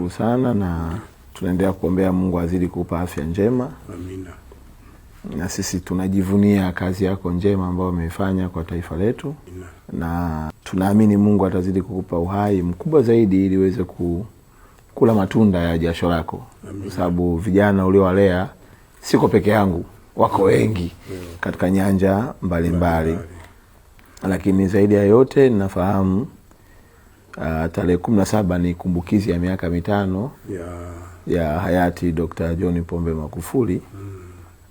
tunashukuru sana na tunaendelea kuombea Mungu azidi kukupa afya njema. Amina. Na sisi tunajivunia kazi yako njema ambayo umeifanya kwa taifa letu. Amina. Na tunaamini Mungu atazidi kukupa uhai mkubwa zaidi ili uweze kula matunda ya jasho lako. Kwa sababu vijana uliowalea siko peke yangu, wako wengi katika nyanja mbalimbali. Lakini zaidi ya yote ninafahamu tarehe 17 ni kumbukizi ya miaka 5 ya hayati Dr. John Pombe Magufuli.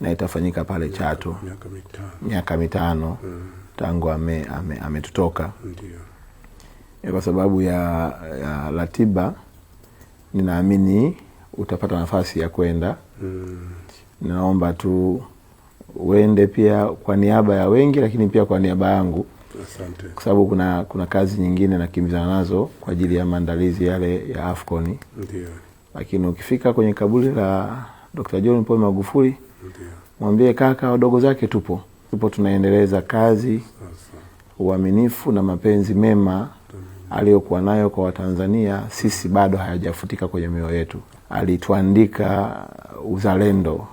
Na itafanyika pale Chato. Miaka 5 tangu ametutoka. Ndio. Kwa sababu ya ratiba ninaamini utapata nafasi ya kwenda. Ninaomba tu uende pia kwa niaba ya wengi, lakini pia kwa niaba yangu. Asante. Kwa sababu kuna kazi nyingine nakimbizana nazo kwa ajili ya maandalizi yale ya AFCON. Ndio. Lakini ukifika kwenye kaburi la Dr. John Pombe Magufuli, ndio, mwambie kaka wadogo zake tupo tunaendeleza kazi, uaminifu na mapenzi mema aliyokuwa nayo kwa Watanzania. Sisi bado hayajafutika kwenye mioyo yetu. Alituandika uzalendo,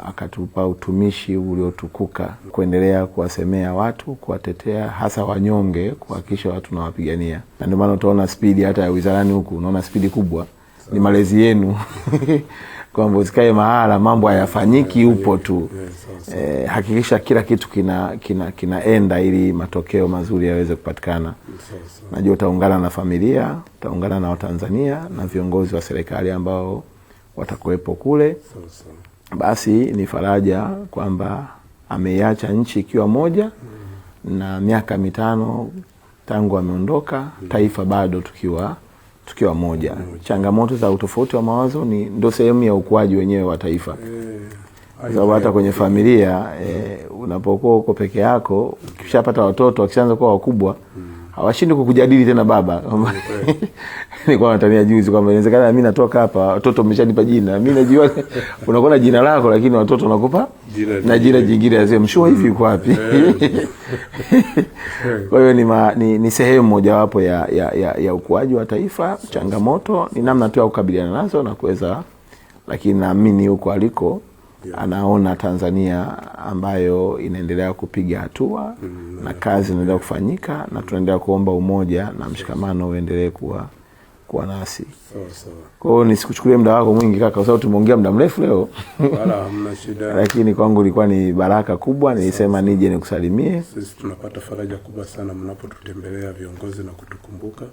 akatupa utumishi uliotukuka, kuendelea kuwasemea watu, kuwatetea hasa wanyonge, kuhakikisha watu tunawapigania. Na ndio maana utaona spidi hata ya wizarani huku, unaona spidi kubwa. Ni malezi yenu. Kwamba usikae mahala mambo hayafanyiki upo tu. Hakikisha kila kitu kinaenda ili matokeo mazuri yaweze kupatikana. Najua utaungana na familia, utaungana na Watanzania na viongozi wa serikali ambao watakuwepo kule. Basi ni faraja kwamba ameiacha nchi ikiwa moja, na miaka 5 tangu ameondoka, taifa bado tukiwa moja. Changamoto za utofauti wa mawazo ndio sehemu ya ukuaji wenyewe wa taifa. Kwa sababu hata kwenye familia unapokuwa uko peke yako, ukishapata watoto wakishaanza kuwa wakubwa, hawashindi kukujadili tena baba. Nilikuwa natania juzi kwamba inawezekana mimi natoka hapa, watoto wameshanipa jina. Mimi najua unakuwa na jina lako, lakini watoto wanakupa na jina jingine, azee mshua hivi uko wapi? Kwa hiyo ni sehemu mojawapo ya ukuaji wa taifa. Changamoto ni namna tu ya kukabiliana nazo na kuweza, lakini naamini huko aliko anaona Tanzania ambayo inaendelea kupiga hatua na kazi inaendelea kufanyika, na tunaendelea kuomba umoja na mshikamano uendelee kuwa nasi. Kwa hiyo nisikuchukulie muda wako mwingi kaka, kwa sababu tumeongea muda mrefu leo. Wala hamna shida. Lakini kwangu ilikuwa ni baraka kubwa, nilisema nije nikusalimie. Sisi tunapata faraja kubwa sana mnapotutembelea viongozi na kutukumbuka.